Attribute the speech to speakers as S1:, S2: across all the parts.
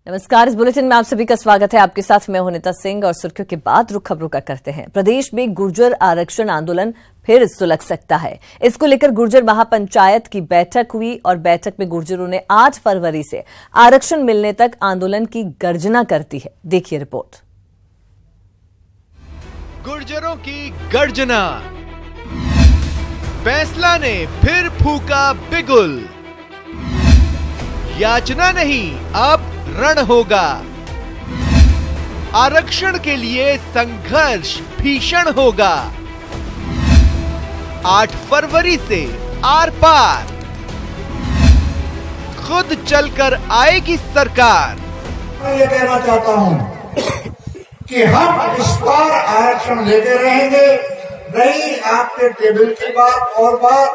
S1: नमस्कार, इस बुलेटिन में आप सभी का स्वागत है। आपके साथ मैं हूं नीता सिंह और सुर्खियों के बाद रुख खबरों का करते हैं। प्रदेश में गुर्जर आरक्षण आंदोलन फिर सुलग सकता है। इसको लेकर गुर्जर महापंचायत की बैठक हुई और बैठक में गुर्जरों ने 8 फरवरी से आरक्षण मिलने तक आंदोलन की गर्जना करती है। देखिए रिपोर्ट।
S2: गुर्जरों की गर्जना, फैसला ने फिर फूका बिगुल। याचना नहीं, अब रण होगा। आरक्षण के लिए संघर्ष भीषण होगा। 8 फरवरी से आर पार खुद चलकर आएगी सरकार।
S3: मैं ये कहना चाहता हूं कि हम इस बार आरक्षण लेके रहेंगे। रही आपके टेबल की बात और बात,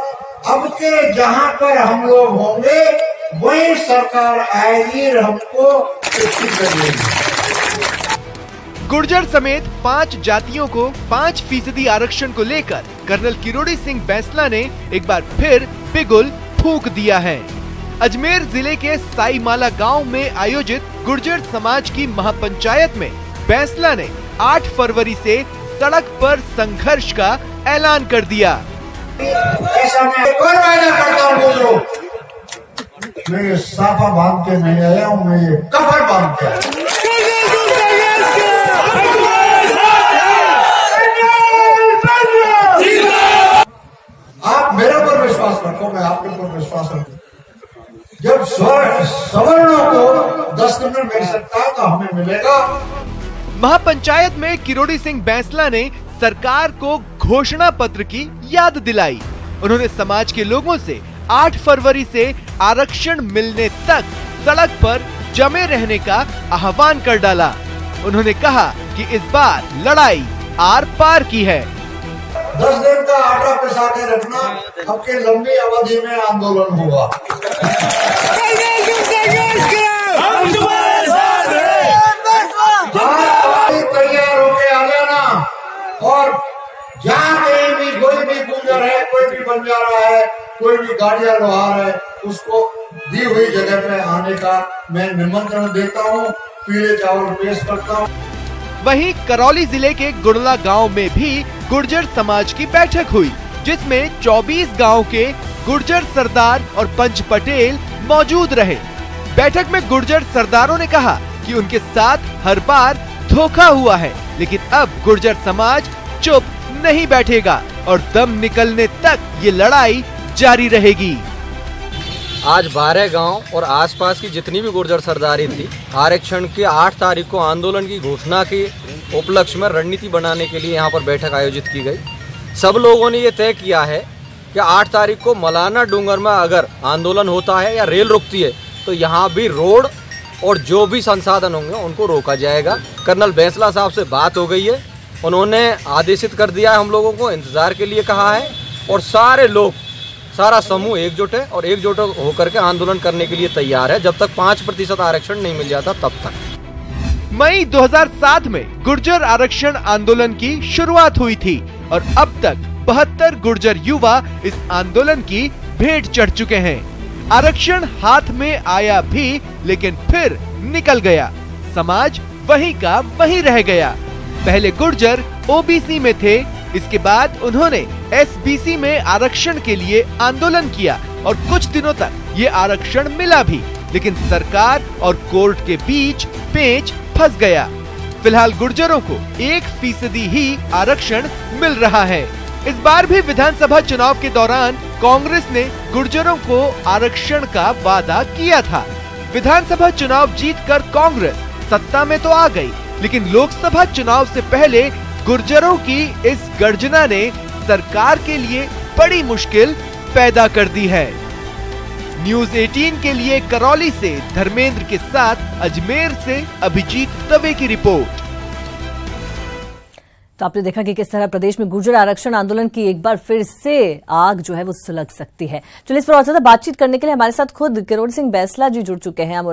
S3: अब के जहां पर हम लोग होंगे वही सरकार आएगी और हमको
S2: गुर्जर समेत 5 जातियों को 5% आरक्षण को लेकर कर्नल किरोड़ी सिंह बैंसला ने एक बार फिर बिगुल फूंक दिया है। अजमेर जिले के साईमाला गांव में आयोजित गुर्जर समाज की महापंचायत में बैंसला ने 8 फरवरी से सड़क पर संघर्ष का ऐलान कर दिया।
S3: ऐसा मैं एक और वायदा करता हूं, मैं ये साफा बांध के नहीं आया हूं, मैं ये कफन बांध के आया। आप मेरे पर विश्वास रखो, मैं आपके ऊपर विश्वास रखूं। जब सवर्णों को 10 दिन में मिल सकता है तो हमें मिलेगा।
S2: महापंचायत में किरोड़ी सिंह बैंसला ने सरकार को घोषणा पत्र की याद दिलाई। उन्होंने समाज के लोगों से 8 फरवरी से आरक्षण मिलने तक सड़क पर जमे रहने का आह्वान कर डाला। उन्होंने कहा कि इस बार लड़ाई आर पार की है।
S3: 10 दिन का आटा पिसा के रखना, आपके लंबी अवधि में आंदोलन होगा। तैयार होके आ जाना, और जहाँ कहीं भी कोई भी गुर्जर है, कोई भी बंजारा है, कोई भी गाड़िया लोहार है, उसको दी हुई जगह पे आने का मैं निमंत्रण देता हूँ, पीले चावल पेश करता हूँ।
S2: वहीं करौली जिले के गुड़ला गांव में भी गुर्जर समाज की बैठक हुई, जिसमें 24 गांव के गुर्जर सरदार और पंच पटेल मौजूद रहे। बैठक में गुर्जर सरदारों ने कहा कि उनके साथ हर बार धोखा हुआ है, लेकिन अब गुर्जर समाज चुप नहीं बैठेगा और दम निकलने तक ये लड़ाई जारी रहेगी।
S4: आज 12 गांव और आसपास की जितनी भी गुर्जर सरदारी थी, आरक्षण के 8 तारीख को आंदोलन की घोषणा के उपलक्ष्य में रणनीति बनाने के लिए यहाँ पर बैठक आयोजित की गई। सब लोगों ने ये तय किया है कि 8 तारीख को मलाना डूंगर में अगर आंदोलन होता है या रेल रुकती है तो यहाँ भी रोड और जो भी संसाधन होंगे उनको रोका जाएगा। कर्नल बैंसला साहब से बात हो गई है, उन्होंने आदेशित कर दिया है, हम लोगों को इंतजार के लिए कहा है, और सारे लोग, सारा समूह एकजुट है और एकजुट होकर के आंदोलन करने के लिए तैयार है, जब तक 5% आरक्षण नहीं मिल जाता तब तक।
S2: मई 2007 में गुर्जर आरक्षण आंदोलन की शुरुआत हुई थी और अब तक 72 गुर्जर युवा इस आंदोलन की भेंट चढ़ चुके हैं। आरक्षण हाथ में आया भी, लेकिन फिर निकल गया। समाज वहीं का वहीं रह गया। पहले गुर्जर ओबीसी में थे, इसके बाद उन्होंने एसबीसी में आरक्षण के लिए आंदोलन किया और कुछ दिनों तक ये आरक्षण मिला भी, लेकिन सरकार और कोर्ट के बीच पेंच फंस गया। फिलहाल गुर्जरों को 1% ही आरक्षण मिल रहा है। इस बार भी विधानसभा चुनाव के दौरान कांग्रेस ने गुर्जरों को आरक्षण का वादा किया था। विधानसभा चुनाव जीतकर कांग्रेस सत्ता में तो आ गई, लेकिन लोकसभा चुनाव से पहले गुर्जरों की इस गर्जना ने सरकार के लिए बड़ी मुश्किल पैदा कर दी है। न्यूज़ 18 के लिए करौली से धर्मेंद्र के साथ अजमेर से अभिजीत दवे की रिपोर्ट।
S1: तो आपने देखा कि किस तरह प्रदेश में गुर्जर आरक्षण आंदोलन की एक बार फिर से आग जो है वो सुलग सकती है। चलिए इस पर और ज्यादा बातचीत करने के लिए हमारे साथ खुद किरोड़ी सिंह बैंसला जी जुड़ चुके हैं। हम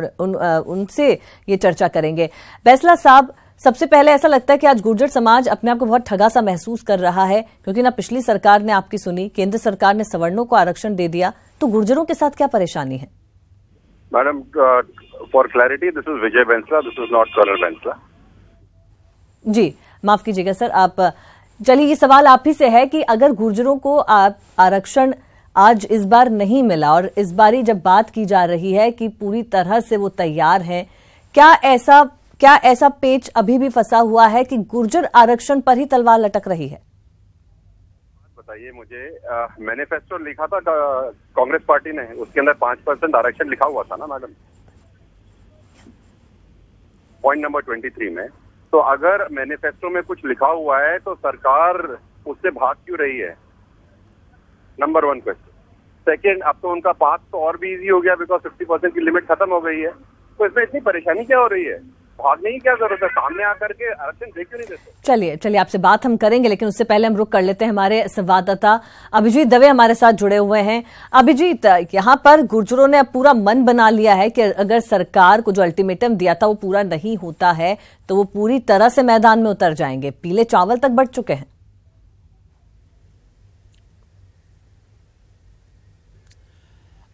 S1: उनसे ये चर्चा करेंगे। बैंसला साहब, सबसे पहले ऐसा लगता है कि आज गुर्जर समाज अपने आप को बहुत ठगा सा महसूस कर रहा है, क्योंकि ना पिछली सरकार ने आपकी सुनी, केंद्र सरकार ने सवर्णों को आरक्षण दे दिया, तो गुर्जरों के साथ क्या परेशानी है?
S5: Madam, for clarity, this is Vijay Bainsla, this is not colonel Bainsla.
S1: जी माफ कीजिएगा सर, आप चलिए, ये सवाल आप ही से है कि अगर गुर्जरों को आरक्षण आज इस बार नहीं मिला और इस बारी जब बात की जा रही है कि पूरी तरह से वो तैयार हैं, क्या ऐसा पेच अभी भी फंसा हुआ है कि गुर्जर आरक्षण पर ही तलवार लटक रही है?
S5: बताइए मुझे, मैनिफेस्टो लिखा था कांग्रेस पार्टी ने, उसके अंदर 5% आरक्षण लिखा हुआ था ना मैडम, पॉइंट नंबर 23 में। तो अगर मैनिफेस्टो में कुछ लिखा हुआ है तो सरकार उससे भाग क्यों रही है? Number 1 question. सेकेंड, अब तो उनका पास तो और भी इजी हो गया बिकॉज 50% की लिमिट खत्म हो गई है, तो इसमें इतनी परेशानी क्या हो रही है? भागने की क्या जरूरत है? सामने आकर के आरक्षण दे क्यों नहीं देते?
S1: चलिए आपसे बात हम करेंगे, लेकिन उससे पहले हम रुक कर लेते हैं। हमारे संवाददाता अभिजीत दवे हमारे साथ जुड़े हुए हैं। अभिजीत, यहाँ पर गुर्जरों ने अब पूरा मन बना लिया है कि अगर सरकार को जो अल्टीमेटम दिया था वो पूरा नहीं होता है तो वो पूरी तरह से मैदान में उतर जाएंगे। पीले चावल तक बढ़ चुके हैं।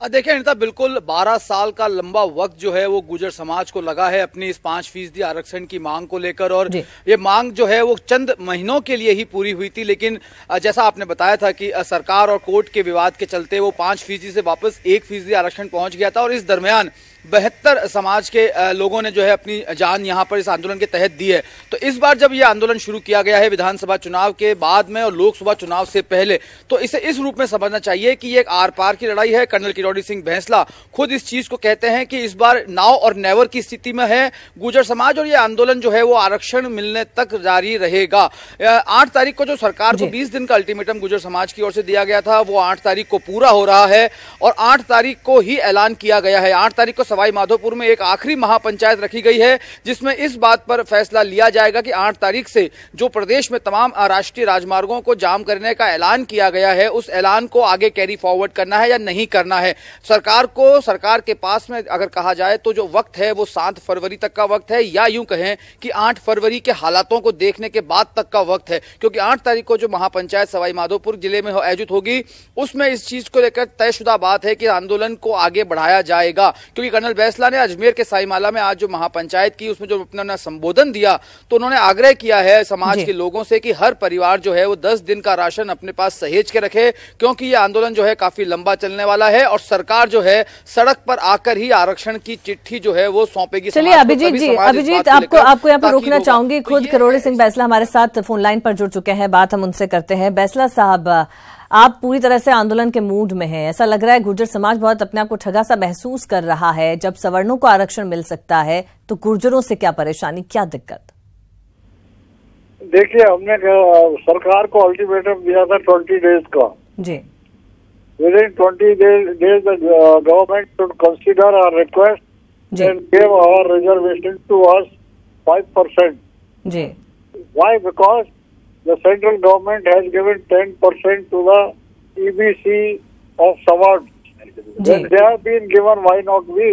S6: देखिए अनिता, बिल्कुल 12 साल का लंबा वक्त जो है वो गुर्जर समाज को लगा है अपनी इस 5% आरक्षण की मांग को लेकर, और ये मांग जो है वो चंद महीनों के लिए ही पूरी हुई थी। लेकिन जैसा आपने बताया था कि सरकार और कोर्ट के विवाद के चलते वो 5% से वापस 1% आरक्षण पहुंच गया था, और इस दरमियान 72 समाज के लोगों ने जो है अपनी जान यहां पर इस आंदोलन के तहत दी है। तो इस बार जब यह आंदोलन शुरू किया गया है विधानसभा चुनाव के बाद में और लोकसभा चुनाव से पहले, तो इसे इस रूप में समझना चाहिए कि ये एक आर पार की लड़ाई है। कर्नल किरोड़ी सिंह बैंसला खुद इस चीज को कहते हैं कि इस बार नाउ और नेवर की स्थिति में है गुर्जर समाज, और ये आंदोलन जो है वो आरक्षण मिलने तक जारी रहेगा। 8 तारीख को जो सरकार को 20 दिन का अल्टीमेटम गुर्जर समाज की ओर से दिया गया था वो 8 तारीख को पूरा हो रहा है, और 8 तारीख को ही ऐलान किया गया है। 8 तारीख को सवाई माधोपुर में एक आखिरी महापंचायत रखी गई है जिसमें इस बात पर फैसला लिया जाएगा कि 8 तारीख से जो प्रदेश में तमाम राष्ट्रीय राजमार्गों को जाम करने का ऐलान किया गया है उस ऐलान को आगे कैरी फॉरवर्ड करना है या नहीं करना है। सरकार के पास में अगर कहा जाए तो जो वक्त है वो 7 फरवरी तक का वक्त है, या यूं कहें कि 8 फरवरी के हालातों को देखने के बाद तक का वक्त है, क्योंकि 8 तारीख को जो महापंचायत सवाई माधोपुर जिले में आयोजित होगी उसमें इस चीज को लेकर तयशुदा बात है कि आंदोलन को आगे बढ़ाया जाएगा। क्योंकि कर्नल बैंसला ने अजमेर के साईमाला में आज जो महापंचायत की उसमें जो अपना संबोधन दिया तो उन्होंने आग्रह किया है समाज के लोगों से कि हर परिवार जो है वो 10 दिन का राशन अपने पास सहेज के रखे, क्योंकि ये आंदोलन जो है काफी लंबा चलने वाला है और सरकार जो है सड़क पर आकर ही आरक्षण की चिट्ठी जो है वो सौंपेगी।
S1: चलिए अभिजीत आपको यहाँ पर रोकना चाहूंगी। खुद किरोड़ी सिंह बैंसला हमारे साथ फोन लाइन पर जुड़ चुके हैं, बात हम उनसे करते हैं। बैंसला साहब, आप पूरी तरह से आंदोलन के मूड में हैं, ऐसा लग रहा है गुर्जर समाज बहुत अपने आप को ठगा सा महसूस कर रहा है। जब सवर्णों को आरक्षण मिल सकता है तो गुर्जरों से क्या परेशानी, क्या दिक्कत?
S7: देखिए, हमने सरकार को अल्टीमेटम दिया था 20 डेज का
S1: जी।
S7: Within 20 days the government should consider our request and give our reservation to us 5%.
S1: Ji.
S7: Why? Because the central government has given 10% to the EBC of Samaj. When they have been given, why not we?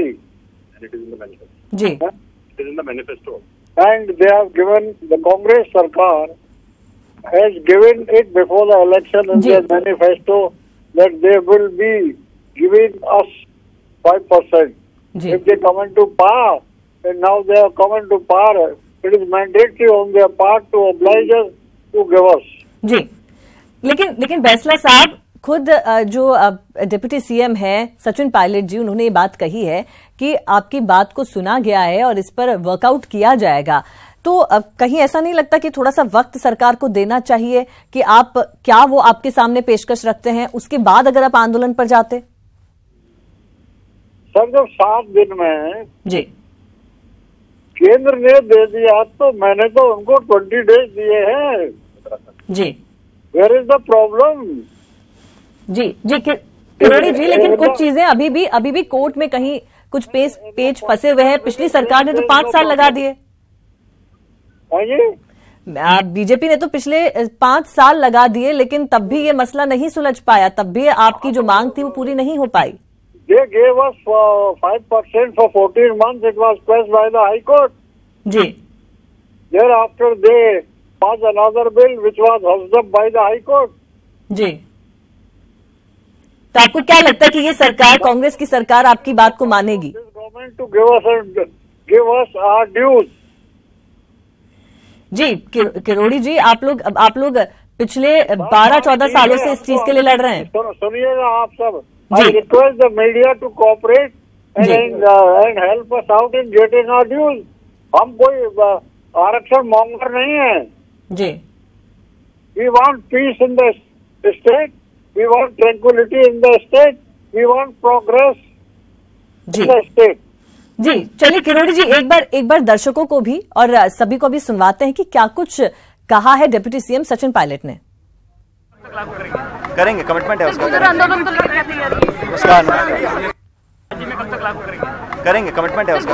S5: And it is in the manifesto.
S1: Ji.
S5: It is in the manifesto.
S7: And they have given, the Congress Sarkar has given it before the election in their manifesto that they will be giving us 5%. If they come into power, and now they have come into power, it is mandatory on their part to oblige us to give us.
S1: जी, लेकिन बैंसला साहब, खुद जो deputy CM है सचिन पायलट जी, उन्होंने ये बात कही है कि आपकी बात को सुना गया है और इस पर वर्कआउट किया जाएगा। तो कहीं ऐसा नहीं लगता कि थोड़ा सा वक्त सरकार को देना चाहिए कि आप क्या वो आपके सामने पेशकश रखते हैं, उसके बाद अगर आप आंदोलन पर जाते?
S7: सर, जब 7 दिन में
S1: जी
S7: केंद्र ने दे दिया तो मैंने तो उनको 20 डेज दिए हैं
S1: जी।
S7: Where is the problem?
S1: जी किरोड़ी जी, लेकिन कुछ चीजें अभी भी कोर्ट में कहीं कुछ पेच फंसे हुए हैं। पिछली सरकार ने तो 5 साल लगा दिए। बीजेपी ने तो पिछले 5 साल लगा दिए, लेकिन तब भी ये मसला नहीं सुलझ पाया, तब भी आपकी जो मांग थी वो पूरी नहीं हो पाई।
S7: They gave us 5% for 14 months. It was passed by the High Court.
S1: Ji.
S7: Thereafter they passed another bill which was hushed up by the High Court.
S1: जी। तो आपको क्या लगता है कि ये सरकार, कांग्रेस की सरकार, आपकी बात को मानेगी?
S7: government to give us our dues.
S1: जी किरोड़ी जी, आप लोग पिछले 12-14 सालों से इस चीज के लिए लड़ रहे हैं।
S7: सुनिएगा आप सब। I request the media to cooperate and help us out in getting our dues. हम कोई आरक्षण मॉन्गर नहीं है
S1: जी।
S7: We want peace in the state. We want tranquility in the state. We want progress in the state.
S1: जी चलिए किरोड़ी जी, एक बार दर्शकों को भी और सभी को भी सुनवाते हैं कि क्या कुछ कहा है डिप्टी सीएम सचिन पायलट ने।
S8: करेंगे, कमिटमेंट है उसका। करेंगे, कमिटमेंट है उसका।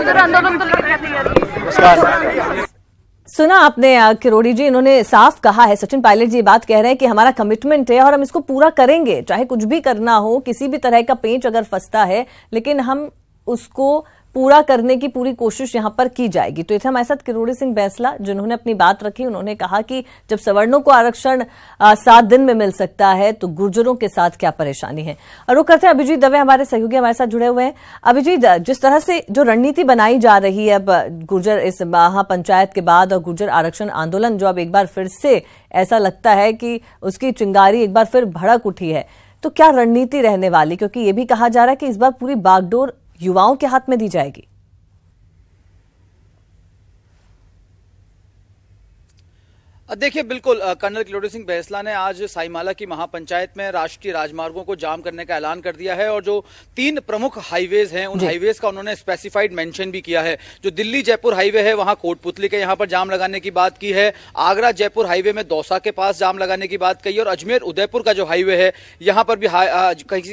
S1: सुना आपने किरोड़ी जी, इन्होंने साफ कहा है, सचिन पायलट जी बात कह रहे हैं कि हमारा कमिटमेंट है और हम इसको पूरा करेंगे, चाहे कुछ भी करना हो, किसी भी तरह का पेंच अगर फंसता है, लेकिन हम उसको पूरा करने की पूरी कोशिश यहां पर की जाएगी। तो इथे हमारे साथ किरोड़ी सिंह बैंसला जिन्होंने अपनी बात रखी, उन्होंने कहा कि जब सवर्णों को आरक्षण 7 दिन में मिल सकता है तो गुर्जरों के साथ क्या परेशानी है। और वो करते हैं अभिजीत दवे, हमारे सहयोगी हमारे साथ जुड़े हुए हैं। अभिजीत, जिस तरह से जो रणनीति बनाई जा रही है अब गुर्जर इस महापंचायत के बाद और गुर्जर आरक्षण आंदोलन जो अब एक बार फिर से ऐसा लगता है कि उसकी चिंगारी एक बार फिर भड़क उठी है, तो क्या रणनीति रहने वाली, क्योंकि ये भी कहा जा रहा है कि इस बार पूरी बागडोर युवाओं के हाथ में दी जाएगी।
S6: देखिए बिल्कुल, कर्नल किरोड़ी सिंह बैंसला ने आज साईमाला की महापंचायत में राष्ट्रीय राजमार्गों को जाम करने का ऐलान कर दिया है और जो 3 प्रमुख हाईवेज हैं उन हाईवेज का उन्होंने स्पेसिफाइड मेंशन भी किया है। जो दिल्ली जयपुर हाईवे है वहां कोटपुतली के यहां पर जाम लगाने की बात की है, आगरा जयपुर हाईवे में दौसा के पास जाम लगाने की बात कही और अजमेर उदयपुर का जो हाईवे है यहां पर भी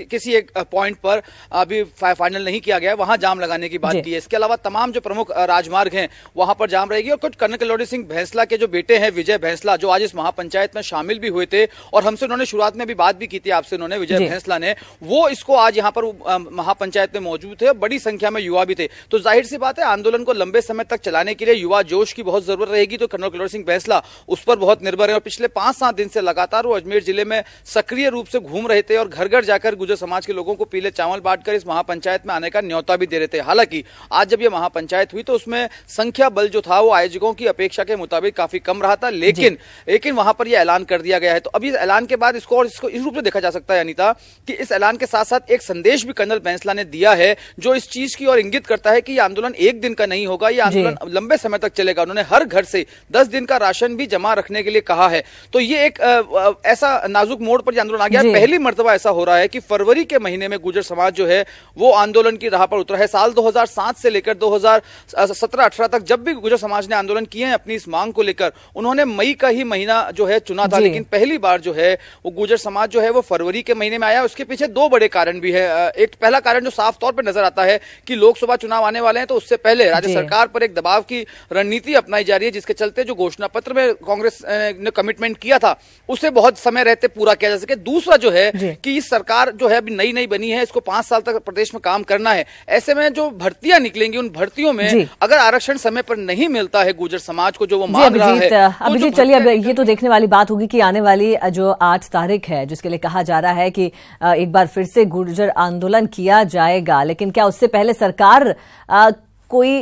S6: किसी एक पॉइंट पर अभी फाइनल नहीं किया गया, वहां जाम लगाने की बात की है। इसके अलावा तमाम जो प्रमुख राजमार्ग हैं वहां पर जाम रहेगी। और कुछ कर्नल किरोड़ी सिंह बैंसला के जो बेटे हैं विजय बैंसला, जो आज इस महापंचायत में शामिल भी हुए थे और हमसे उन्होंने शुरुआत में भी बात भी की थी आपसे, उन्होंने विजय बैंसला ने, वो इसको आज यहाँ पर महापंचायत में मौजूद थे, बड़ी संख्या में युवा भी थे। तो जाहिर सी बात है आंदोलन को लंबे समय तक चलाने के लिए युवा जोश की बहुत जरूरत रहेगी। तो कर्नल किरोड़ी सिंह बैंसला उस पर बहुत निर्भर है और पिछले 5-7 दिन से लगातार वो अजमेर जिले में सक्रिय रूप से घूम रहे थे और घर घर जाकर गुर्जर समाज के लोगों को पीले चावल बांटकर इस महापंचायत में आने का न्योता भी दे रहे थे। हालांकि आज जब यह महापंचायत हुई तो उसमें संख्या बल जो था वो आयोजकों की अपेक्षा के मुताबिक काफी कम रहा था, लेकिन वहां पर यह ऐलान कर दिया गया है। तो अभी इस ऐलान के बाद इसको इस रूप में देखा जा सकता है अनीता कि इस ऐलान के साथ साथ एक संदेश भी कर्नल बैंसला ने दिया है जो इस चीज की ओर इंगित करता है कि यह आंदोलन एक दिन का नहीं होगा, यह आंदोलन लंबे समय तक चलेगा। उन्होंने हर घर से 10 दिन का राशन भी जमा रखने के लिए कहा है। तो ये एक ऐसा नाजुक मोड़ पर आंदोलन आ गया है। पहली मर्तबा ऐसा हो रहा है कि फरवरी के महीने में गुर्जर समाज जो है वो आंदोलन की राह पर उतरा है। साल 2007 से लेकर 2017-18 तक जब भी गुर्जर समाज ने आंदोलन किए हैं अपनी इस मांग को लेकर, उन्होंने मई का ही महीना जो है चुना था, लेकिन पहली बार जो है वो गुर्जर समाज जो है वो फरवरी के महीने में आया। उसके पीछे 2 बड़े कारण भी है। एक पहला कारण जो साफ तौर पर नजर आता है कि लोकसभा चुनाव आने वाले हैं, तो उससे पहले राज्य सरकार पर एक दबाव की रणनीति अपनाई जा रही है, जिसके चलते जो घोषणा पत्र में कांग्रेस ने कमिटमेंट किया था उसे बहुत समय रहते पूरा किया जा सके। दूसरा जो है कि इस सरकार जो है अभी नई बनी है, इसको 5 साल तक प्रदेश में काम करना है। ऐसे में जो भर्तियां निकलेंगी उन भर्तियों में अगर आरक्षण समय पर नहीं मिलता है गुर्जर समाज को जो वो मांग रहा है,
S1: अभिजीत चलिए अब ये तो देखने वाली बात होगी कि आने वाली जो 8 तारीख है जिसके लिए कहा जा रहा है कि एक बार फिर से गुर्जर आंदोलन किया जाएगा, लेकिन क्या उससे पहले सरकार कोई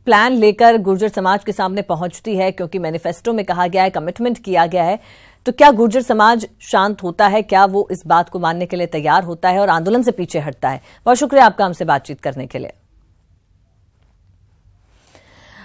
S1: प्लान लेकर गुर्जर समाज के सामने पहुंचती है? क्योंकि मैनिफेस्टो में कहा गया है, कमिटमेंट किया गया है, तो क्या गुर्जर समाज शांत होता है? क्या वो इस बात को मानने के लिए तैयार होता है और आंदोलन से पीछे हटता है? बहुत शुक्रिया आपका हमसे बातचीत करने के लिए।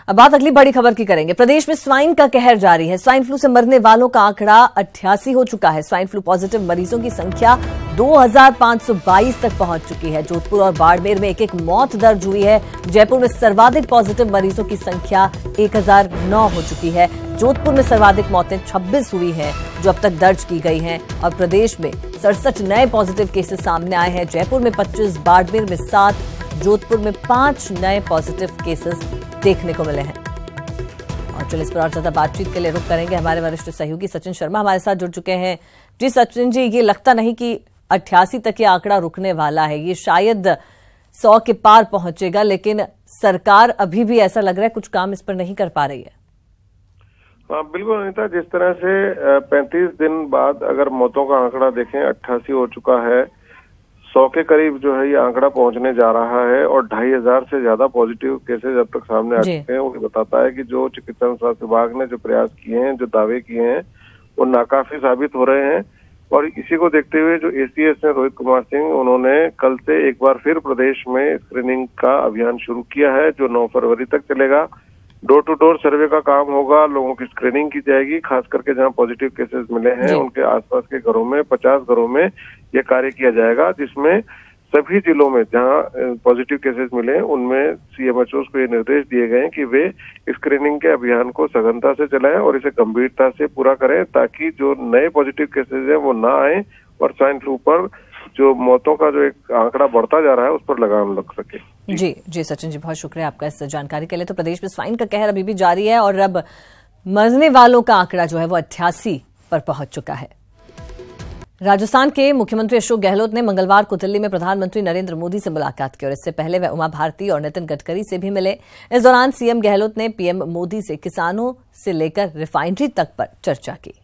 S1: अब बात अगली बड़ी खबर की करेंगे। प्रदेश में स्वाइन का कहर जारी है। स्वाइन फ्लू से मरने वालों का आंकड़ा 88 हो चुका है। स्वाइन फ्लू पॉजिटिव मरीजों की संख्या 2522 तक पहुंच चुकी है। जोधपुर और बाड़मेर में एक मौत दर्ज हुई है। जयपुर में सर्वाधिक पॉजिटिव मरीजों की संख्या 1009 हो चुकी है। जोधपुर में सर्वाधिक मौतें 26 हुई हैं जो अब तक दर्ज की गई हैं और प्रदेश में 67 नए पॉजिटिव केसेस सामने आए हैं। जयपुर में 25, बाड़मेर में 7, जोधपुर में 5 नए पॉजिटिव केसेस देखने को मिले हैं। और चलिए इस पर और ज्यादा बातचीत के लिए रुख करेंगे। हमारे वरिष्ठ सहयोगी सचिन शर्मा हमारे साथ जुड़ चुके हैं। जी सचिन जी, ये लगता नहीं कि 88 तक ये आंकड़ा रुकने वाला है, ये शायद 100 के पार पहुंचेगा, लेकिन सरकार अभी भी ऐसा लग रहा है कुछ काम इस पर नहीं कर पा रही है।
S9: हाँ बिल्कुल अनीता, जिस तरह से 35 दिन बाद अगर मौतों का आंकड़ा देखें 88 हो चुका है, 100 के करीब जो है ये आंकड़ा पहुंचने जा रहा है और 2500 से ज्यादा पॉजिटिव केसेज अब तक सामने आ चुके हैं। वो बताता है कि जो चिकित्सा एवं स्वास्थ्य विभाग ने जो प्रयास किए हैं, जो दावे किए हैं, वो नाकाफी साबित हो रहे हैं। और इसी को देखते हुए जो एसीएस ने रोहित कुमार सिंह, उन्होंने कल से एक बार फिर प्रदेश में स्क्रीनिंग का अभियान शुरू किया है, जो 9 फरवरी तक चलेगा। डोर टू डोर सर्वे का काम होगा, लोगों की स्क्रीनिंग की जाएगी, खास करके जहां पॉजिटिव केसेस मिले हैं उनके आसपास के घरों में 50 घरों में ये कार्य किया जाएगा, जिसमें सभी जिलों में जहां पॉजिटिव केसेस मिले उनमें सीएमएचओ को ये निर्देश दिए गए हैं कि वे स्क्रीनिंग के अभियान को सघनता से चलाएं और इसे गंभीरता से पूरा करें, ताकि जो नए पॉजिटिव केसेस हैं वो ना आए और स्वाइन फ्लू पर जो मौतों का जो एक आंकड़ा बढ़ता जा रहा है उस पर लगाम लग सके।
S1: जी सचिन जी, बहुत शुक्रिया आपका इस जानकारी के लिए। तो प्रदेश में स्वाइन का कहर अभी भी जारी है और अब मरने वालों का आंकड़ा जो है वो 88 पर पहुंच चुका है। राजस्थान के मुख्यमंत्री अशोक गहलोत ने मंगलवार को दिल्ली में प्रधानमंत्री नरेंद्र मोदी से मुलाकात की और इससे पहले वह उमा भारती और नितिन गडकरी से भी मिले। इस दौरान सीएम गहलोत ने पीएम मोदी से किसानों से लेकर रिफाइनरी तक पर चर्चा की।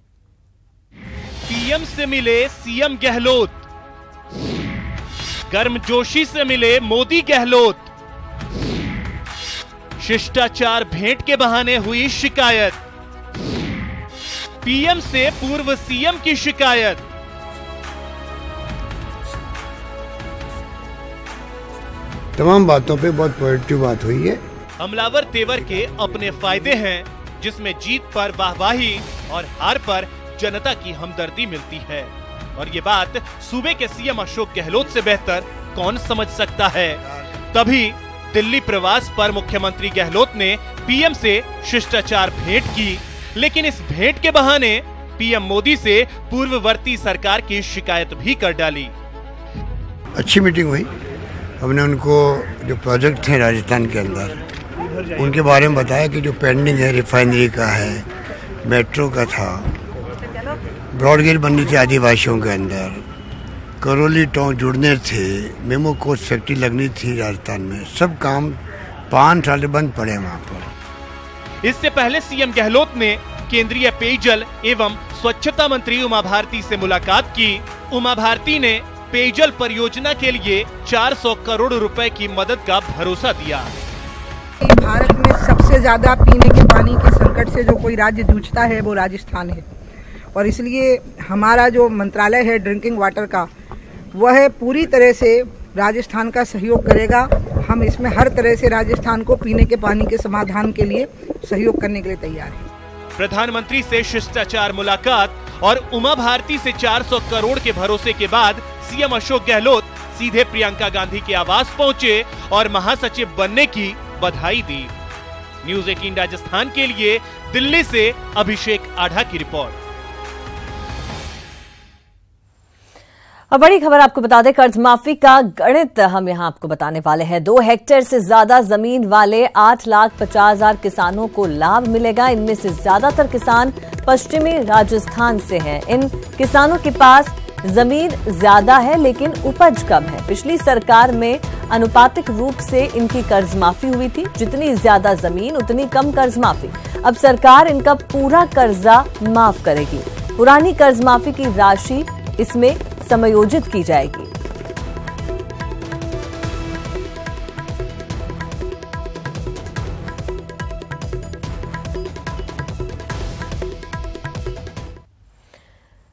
S2: पीएम से मिले सीएम गहलोत, गर्मजोशी से मिले मोदी गहलोत, शिष्टाचार भेंट के बहाने हुई शिकायत, पीएम से पूर्व सीएम की शिकायत।
S10: तमाम बातों पे बहुत पॉजिटिव बात हुई है।
S2: हमलावर तेवर के अपने फायदे हैं, जिसमें जीत पर वाहवाही और हार पर जनता की हमदर्दी मिलती है। और ये बात सूबे के सीएम अशोक गहलोत से बेहतर कौन समझ सकता है। तभी दिल्ली प्रवास पर मुख्यमंत्री गहलोत ने पीएम से शिष्टाचार भेंट की, लेकिन इस भेंट के बहाने पीएम मोदी से पूर्ववर्ती सरकार की शिकायत भी कर डाली।
S10: अच्छी मीटिंग हुई। हमने उनको जो प्रोजेक्ट थे राजस्थान के अंदर उनके बारे में बताया कि जो पेंडिंग है, रिफाइनरी का है, मेट्रो का था, ब्रॉडगेज बननी थी आदिवासियों के अंदर, करौली टोंक जुड़ने थे, मेमो कोच फैक्ट्री लगनी थी राजस्थान में, सब काम 5 साल बंद पड़े वहाँ पर।
S2: इससे पहले सीएम गहलोत ने केंद्रीय पेयजल एवं स्वच्छता मंत्री उमा भारती से मुलाकात की। उमा भारती ने पेयजल परियोजना के लिए 400 करोड़ रुपए की मदद का भरोसा दिया।
S11: भारत में सबसे ज्यादा पीने के पानी के संकट से जो कोई राज्य जूझता है वो राजस्थान है और इसलिए हमारा जो मंत्रालय है ड्रिंकिंग वाटर का, वह पूरी तरह से राजस्थान का सहयोग करेगा। हम इसमें हर तरह से राजस्थान को पीने के पानी के समाधान के लिए सहयोग करने के लिए तैयार हैं।
S2: प्रधानमंत्री से शिष्टाचार मुलाकात और उमा भारती से 400 करोड़ के भरोसे के बाद सीएम अशोक गहलोत सीधे प्रियंका गांधी के आवास पहुंचे और महासचिव बनने की बधाई दी। न्यूज़ 18 राजस्थान के लिए दिल्ली से अभिषेक आढ़ा की रिपोर्ट।
S1: अब बड़ी खबर आपको बता दें, कर्ज माफी का गणित हम यहां आपको बताने वाले हैं। 2 हेक्टेयर से ज्यादा जमीन वाले 8,50,000 किसानों को लाभ मिलेगा। इनमें से ज्यादातर किसान पश्चिमी राजस्थान से हैं। इन किसानों के पास जमीन ज्यादा है लेकिन उपज कम है। पिछली सरकार में अनुपातिक रूप से इनकी कर्ज माफी हुई थी, जितनी ज्यादा जमीन उतनी कम कर्ज माफी। अब सरकार इनका पूरा कर्जा माफ करेगी। पुरानी कर्ज माफी की राशि इसमें समायोजित की जाएगी।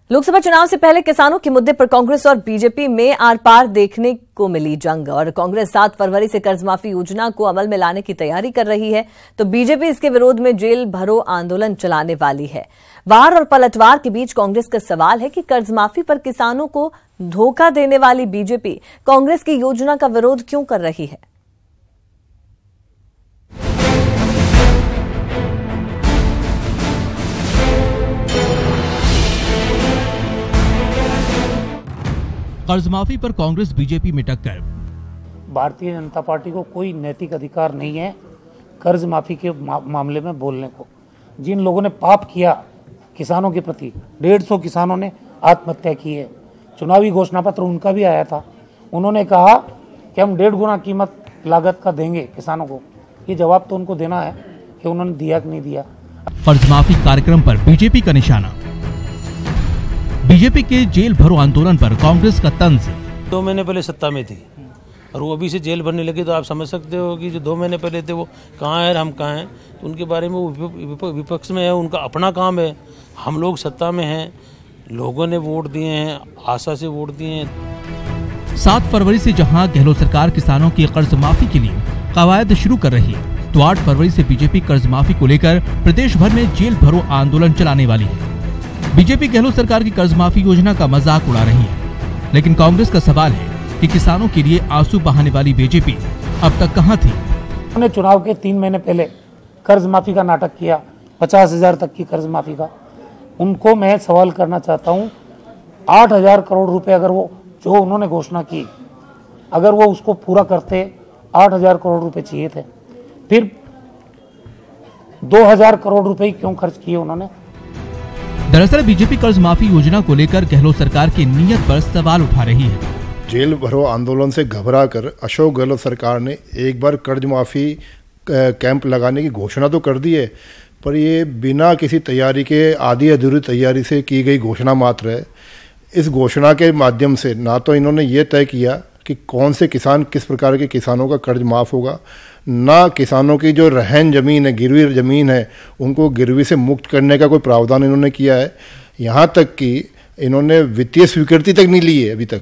S1: लोकसभा चुनाव से पहले किसानों के मुद्दे पर कांग्रेस और बीजेपी में आर पार देखने को मिली जंग और कांग्रेस 7 फरवरी से कर्ज माफी योजना को अमल में लाने की तैयारी कर रही है, तो बीजेपी इसके विरोध में जेल भरो आंदोलन चलाने वाली है। वार और पलटवार के बीच कांग्रेस का सवाल है कि कर्ज माफी पर किसानों को धोखा देने वाली बीजेपी कांग्रेस की योजना का विरोध क्यों कर रही है।
S12: कर्ज माफी पर कांग्रेस बीजेपी में टक्कर।
S13: भारतीय जनता पार्टी को कोई नैतिक अधिकार नहीं है कर्ज माफी के मामले में बोलने को। जिन लोगों ने पाप किया किसानों के प्रति, 150 किसानों ने आत्महत्या की है। चुनावी घोषणा पत्र उनका भी आया था, उन्होंने कहा कि हम 1.5 गुना कीमत लागत का देंगे किसानों को। ये जवाब तो उनको देना है कि उन्होंने दिया कि नहीं दिया।
S12: कर्ज माफी कार्यक्रम पर बीजेपी का निशाना। बीजेपी के जेल भरो आंदोलन पर कांग्रेस का तंज।
S13: 2 महीने पहले सत्ता में थी और वो अभी से जेल भरने लगे, तो आप समझ सकते हो कि जो 2 महीने पहले थे वो कहाँ है और हम कहाँ हैं। तो उनके बारे में वो विपक्ष में है, उनका अपना काम है। हम लोग सत्ता में हैं, लोगों ने वोट दिए हैं, आशा से वोट दिए हैं।
S12: 7 फरवरी से जहां गहलोत सरकार किसानों की कर्ज माफी के लिए कवायद शुरू कर रही है, तो 8 फरवरी से बीजेपी कर्ज माफी को लेकर प्रदेश भर में जेल भरो आंदोलन चलाने वाली है। बीजेपी गहलोत सरकार की कर्ज माफी योजना का मजाक उड़ा रही है, लेकिन कांग्रेस का सवाल है कि किसानों के लिए आंसू बहाने वाली बीजेपी अब तक कहां थी।
S13: उन्होंने चुनाव के 3 महीने पहले कर्ज माफी का नाटक किया, 50,000 तक की कर्ज माफी का। उनको मैं सवाल करना चाहता हूं, 8,000 करोड़ रुपए अगर वो जो उन्होंने घोषणा की, अगर वो उसको पूरा करते, 8,000 करोड़ रुपए चाहिए थे, फिर 2,000 करोड़ रुपए क्यों खर्च किए उन्होंने।
S12: दरअसल बीजेपी कर्ज माफी योजना को लेकर गहलोत सरकार की नीयत पर सवाल उठा रही है।
S14: जेल भरो आंदोलन से घबराकर अशोक गहलोत सरकार ने एक बार कर्ज माफी कैंप लगाने की घोषणा तो कर दी है, पर ये बिना किसी तैयारी के आधी अधूरी तैयारी से की गई घोषणा मात्र है। इस घोषणा के माध्यम से ना तो इन्होंने ये तय किया कि कौन से किसान, किस प्रकार के किसानों का कर्ज माफ़ होगा, ना किसानों की जो रहन जमीन है, गिरवी जमीन है, उनको गिरवी से मुक्त करने का कोई प्रावधान इन्होंने किया है। यहाँ तक कि इन्होंने वित्तीय स्वीकृति तक नहीं ली है अभी तक।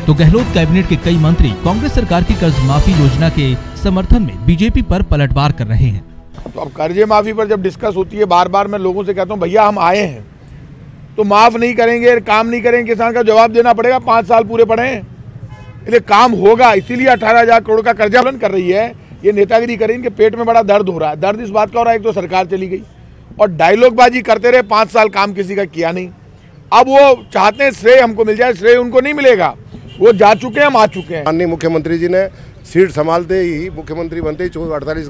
S12: तो गहलोत कैबिनेट के कई मंत्री कांग्रेस सरकार की कर्ज माफी योजना के समर्थन में बीजेपी पर पलटवार कर रहे हैं।
S15: तो अब कर्जे माफी पर जब डिस्कस होती है, बार बार मैं लोगों से कहता हूँ भैया हम आए हैं तो माफ नहीं करेंगे, काम नहीं करेंगे, किसान का जवाब देना पड़ेगा। 5 साल पूरे पड़े हैं, इसलिए काम होगा। इसीलिए 18,000 करोड़ का कर्जा पालन कर रही है। ये नेतागिरी करें, इनके पेट में बड़ा दर्द हो रहा है। दर्द इस बात का हो रहा है, एक तो सरकार चली गई और डायलॉगबाजी करते रहे, 5 साल काम किसी का किया नहीं। अब वो चाहते हैं श्रेय हमको मिल जाए, श्रेय उनको नहीं मिलेगा। वो जा चुके हैं, हम आ चुके हैं।
S14: माननीय मुख्यमंत्री जी ने सीट संभालते ही, मुख्यमंत्री बनते ही 48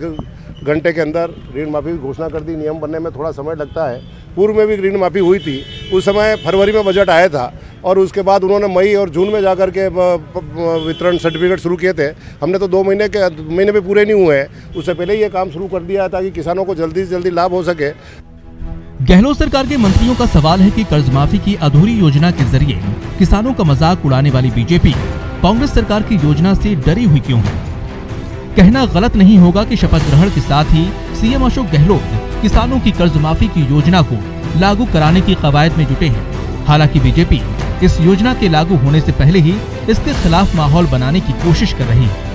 S14: घंटे के अंदर ऋण माफी की घोषणा कर दी। नियम बनने में थोड़ा समय लगता है। पूर्व में भी ऋण माफी हुई थी, उस समय फरवरी में बजट आया था और उसके बाद उन्होंने मई और जून में जाकर के वितरण सर्टिफिकेट शुरू किए थे। हमने तो 2 महीने भी पूरे नहीं हुए हैं, उससे पहले ही ये काम शुरू कर दिया ताकि किसानों को जल्दी से जल्दी लाभ हो सके।
S12: गहलोत सरकार के मंत्रियों का सवाल है कि कर्ज माफी की अधूरी योजना के जरिए किसानों का मजाक उड़ाने वाली बीजेपी कांग्रेस सरकार की योजना से डरी हुई क्यों है। कहना गलत नहीं होगा कि शपथ ग्रहण के साथ ही सीएम अशोक गहलोत किसानों की कर्ज माफी की योजना को लागू कराने की कवायद में जुटे हैं। हालांकि बीजेपी इस योजना के लागू होने से पहले ही इसके खिलाफ माहौल बनाने की कोशिश कर रही है।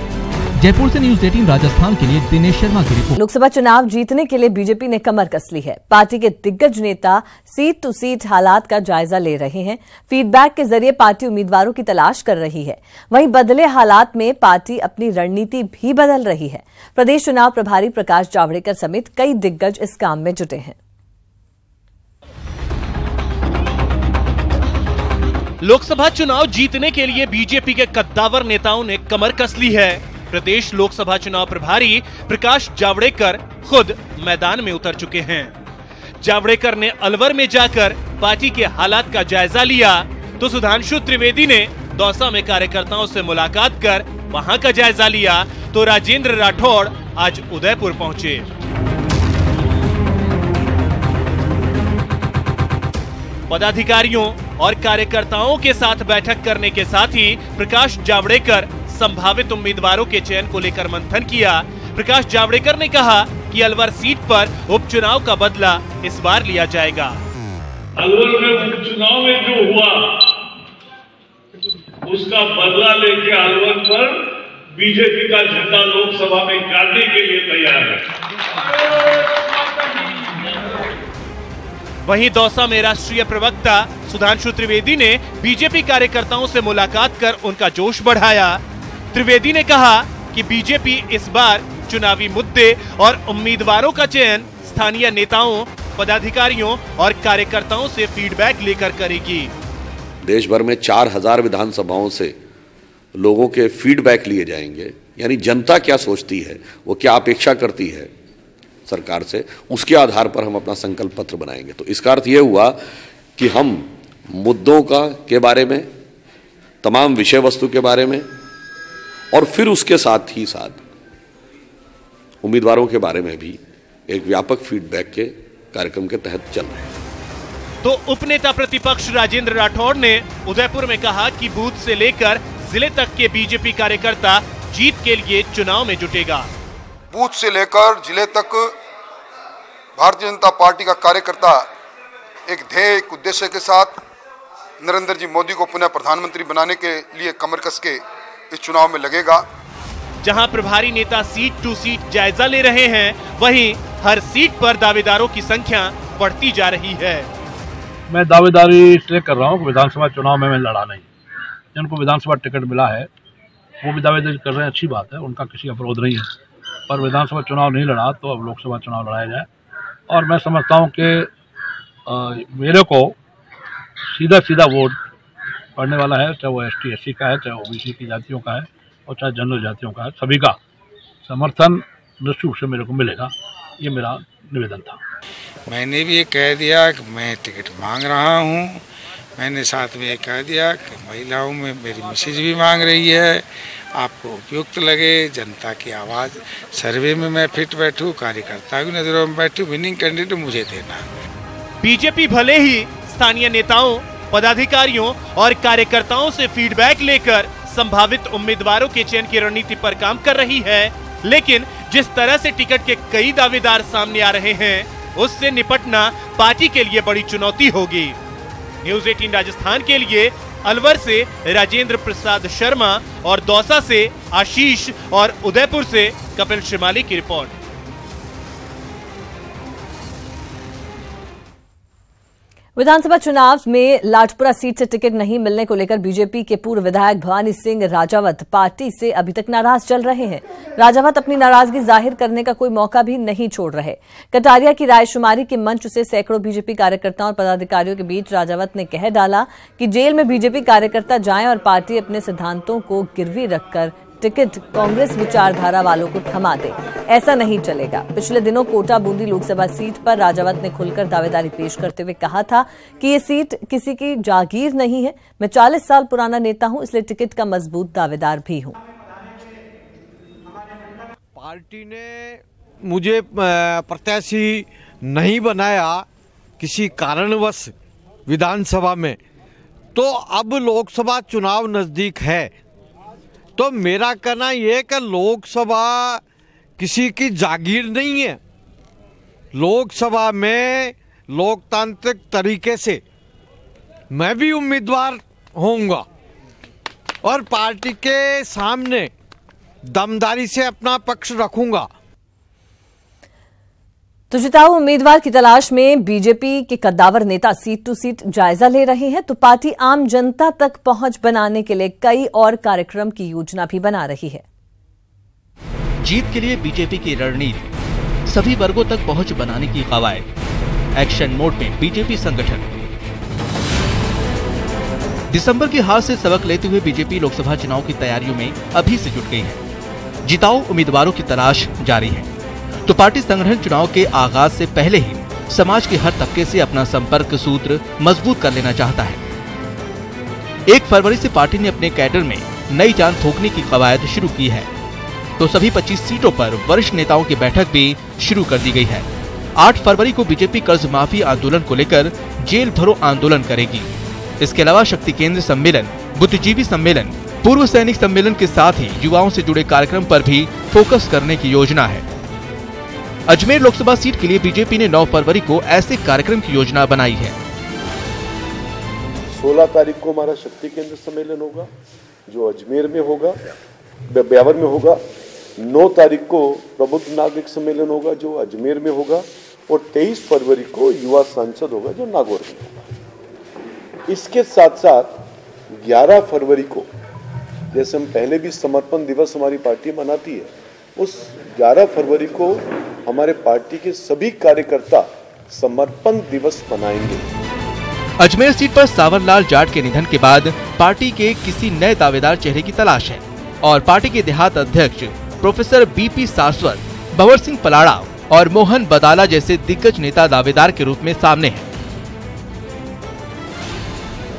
S12: जयपुर से न्यूज़ 18 राजस्थान के लिए दिनेश शर्मा की रिपोर्ट।
S1: लोकसभा चुनाव जीतने के लिए बीजेपी ने कमर कस ली है। पार्टी के दिग्गज नेता सीट टू सीट हालात का जायजा ले रहे हैं। फीडबैक के जरिए पार्टी उम्मीदवारों की तलाश कर रही है। वहीं बदले हालात में पार्टी अपनी रणनीति भी बदल रही है। प्रदेश चुनाव प्रभारी प्रकाश जावड़ेकर समेत कई दिग्गज इस काम में जुटे हैं।
S2: लोकसभा चुनाव जीतने के लिए बीजेपी के कद्दावर नेताओं ने कमर कस ली है। प्रदेश लोकसभा चुनाव प्रभारी प्रकाश जावड़ेकर खुद मैदान में उतर चुके हैं। जावड़ेकर ने अलवर में जाकर पार्टी के हालात का जायजा लिया, तो सुधांशु त्रिवेदी ने दौसा में कार्यकर्ताओं से मुलाकात कर वहां का जायजा लिया, तो राजेंद्र राठौड़ आज उदयपुर पहुंचे। पदाधिकारियों और कार्यकर्ताओं के साथ बैठक करने के साथ ही प्रकाश जावड़ेकर संभावित उम्मीदवारों के चयन को लेकर मंथन किया। प्रकाश जावड़ेकर ने कहा कि अलवर सीट पर उपचुनाव का बदला इस बार लिया जाएगा।
S16: अलवर में उपचुनाव में जो हुआ उसका बदला लेके अलवर पर बीजेपी का झंडा लोकसभा में गाड़ने के लिए तैयार है।
S2: वहीं दौसा में राष्ट्रीय प्रवक्ता सुधांशु त्रिवेदी ने बीजेपी कार्यकर्ताओं से मुलाकात कर उनका जोश बढ़ाया। त्रिवेदी ने कहा कि बीजेपी इस बार चुनावी मुद्दे और उम्मीदवारों का चयन स्थानीय नेताओं, पदाधिकारियों और कार्यकर्ताओं से फीडबैक लेकर करेगी।
S17: देश भर में 4000 विधानसभाओं से लोगों के फीडबैक लिए जाएंगे, यानी जनता क्या सोचती है, वो क्या अपेक्षा करती है सरकार से, उसके आधार पर हम अपना संकल्प पत्र बनाएंगे। तो इसका अर्थ ये हुआ कि हम मुद्दों के बारे में, तमाम विषय वस्तु के बारे में और फिर उसके साथ ही साथ उम्मीदवारों के बारे में भी एक व्यापक फीडबैक के कार्यक्रम के तहत चल रहे हैं।
S2: तो उपनेता प्रतिपक्ष राजेंद्र राठौड़ ने उदयपुर में कहा कि बूथ से लेकर जिले तक के बीजेपी कार्यकर्ता जीत के लिए चुनाव में जुटेगा।
S18: बूथ से लेकर जिले तक भारतीय जनता पार्टी का कार्यकर्ता एक ध्येय, एक उद्देश्य के साथ नरेंद्र जी मोदी को पुनः प्रधानमंत्री बनाने के लिए कमर कस के इस चुनाव में लगेगा।
S2: जहां प्रभारी नेता सीट टू सीट जायजा ले रहे हैं, वहीं हर सीट पर दावेदारों की संख्या बढ़ती जा रही है।
S19: मैं दावेदारी इसलिए कर रहा हूँ कि विधानसभा चुनाव में मैं लड़ा नहीं। जिनको विधानसभा टिकट मिला है वो भी दावेदारी कर रहे हैं, अच्छी बात है, उनका किसी अवरोध नहीं है। पर विधानसभा चुनाव नहीं लड़ा तो अब लोकसभा चुनाव लड़ाया जाए। और मैं समझता हूँ कि मेरे को सीधा सीधा वोट पड़ने वाला है, चाहे वो ST SC का है, चाहे OBC की जातियों का है और चाहे जनरल जातियों का है, सभी का समर्थन निश्चित रूप से मेरे को मिलेगा। ये मेरा निवेदन था।
S20: मैंने भी ये कह दिया कि मैं टिकट मांग रहा हूँ। मैंने साथ में ये कह दिया कि महिलाओं में मेरी मिसेज भी मांग रही है, आपको उपयुक्त लगे, जनता की आवाज़ सर्वे में मैं फिट बैठूँ, कार्यकर्ता की नजरों में बैठूँ, विनिंग कैंडिडेट मुझे देना।
S2: बीजेपी भले ही स्थानीय नेताओं, पदाधिकारियों और कार्यकर्ताओं से फीडबैक लेकर संभावित उम्मीदवारों के चयन की रणनीति पर काम कर रही है, लेकिन जिस तरह से टिकट के कई दावेदार सामने आ रहे हैं, उससे निपटना पार्टी के लिए बड़ी चुनौती होगी। न्यूज़ 18 राजस्थान के लिए अलवर से राजेंद्र प्रसाद शर्मा और दौसा से आशीष और उदयपुर से कपिल शिमाली की रिपोर्ट।
S1: विधानसभा चुनाव में लाटपुरा सीट से टिकट नहीं मिलने को लेकर बीजेपी के पूर्व विधायक भवानी सिंह राजावत पार्टी से अभी तक नाराज चल रहे हैं। राजावत अपनी नाराजगी जाहिर करने का कोई मौका भी नहीं छोड़ रहे। कटारिया की रायशुमारी के मंच से सैकड़ों बीजेपी कार्यकर्ताओं और पदाधिकारियों के बीच राजावत ने कह डाला कि जेल में बीजेपी कार्यकर्ता जाएं और पार्टी अपने सिद्धांतों को गिरवी रखकर टिकट कांग्रेस विचारधारा वालों को थमा दे। ऐसा नहीं चलेगा। पिछले दिनों कोटा बूंदी लोकसभा सीट पर राजावत ने खुलकर दावेदारी पेश करते हुए कहा था कि ये सीट किसी की जागीर नहीं है। मैं 40 साल पुराना नेता हूं, इसलिए टिकट का मजबूत दावेदार भी हूं।
S21: पार्टी ने मुझे प्रत्याशी नहीं बनाया किसी कारणवश विधानसभा में, तो अब लोकसभा चुनाव नजदीक है, तो मेरा कहना यह कि लोकसभा किसी की जागीर नहीं है। लोकसभा में लोकतांत्रिक तरीके से मैं भी उम्मीदवार होऊंगा और पार्टी के सामने दमदारी से अपना पक्ष रखूंगा।
S1: तो जिताऊ उम्मीदवार की तलाश में बीजेपी के कद्दावर नेता सीट टू सीट जायजा ले रहे हैं, तो पार्टी आम जनता तक पहुंच बनाने के लिए कई और कार्यक्रम की योजना भी बना रही है।
S12: जीत के लिए बीजेपी की रणनीति, सभी वर्गों तक पहुंच बनाने की कवायद, एक्शन मोड में बीजेपी संगठन। दिसंबर की हार से सबक लेते हुए बीजेपी लोकसभा चुनाव की तैयारियों में अभी से जुट गई है। जिताऊ उम्मीदवारों की तलाश जारी है, तो पार्टी संगठन चुनाव के आगाज से पहले ही समाज के हर तबके से अपना संपर्क सूत्र मजबूत कर लेना चाहता है। 1 फरवरी से पार्टी ने अपने कैडर में नई जान थोकने की कवायद शुरू की है, तो सभी 25 सीटों पर वरिष्ठ नेताओं की बैठक भी शुरू कर दी गई है। 8 फरवरी को बीजेपी कर्ज माफी आंदोलन को लेकर जेल भरो आंदोलन करेगी। इसके अलावा शक्ति केंद्र सम्मेलन, बुद्धिजीवी सम्मेलन, पूर्व सैनिक सम्मेलन के साथ ही युवाओं से जुड़े कार्यक्रम पर भी फोकस करने की योजना है। अजमेर लोकसभा सीट के लिए बीजेपी ने 9 फरवरी को ऐसे कार्यक्रम की योजना बनाई है।
S22: 16 तारीख को हमारा शक्ति केंद्र सम्मेलन होगा जो अजमेर में होगा, ब्यावर में होगा। 9 तारीख को प्रबुद्ध नागरिक सम्मेलन होगा जो अजमेर में होगा और 23 फरवरी को युवा संसद होगा जो नागौर में होगा। इसके साथ साथ 11 फरवरी को, जैसे हम पहले भी समर्पण दिवस हमारी पार्टी मनाती है, उस 11 फरवरी को हमारे पार्टी के सभी कार्यकर्ता समर्पण दिवस मनाएंगे।
S12: अजमेर सीट पर सावरलाल जाट के निधन के बाद पार्टी के किसी नए दावेदार चेहरे की तलाश है और पार्टी के देहात अध्यक्ष प्रोफेसर BP सारस्वत, भंवर सिंह पलाड़ा और मोहन बदाला जैसे दिग्गज नेता दावेदार के रूप में सामने हैं।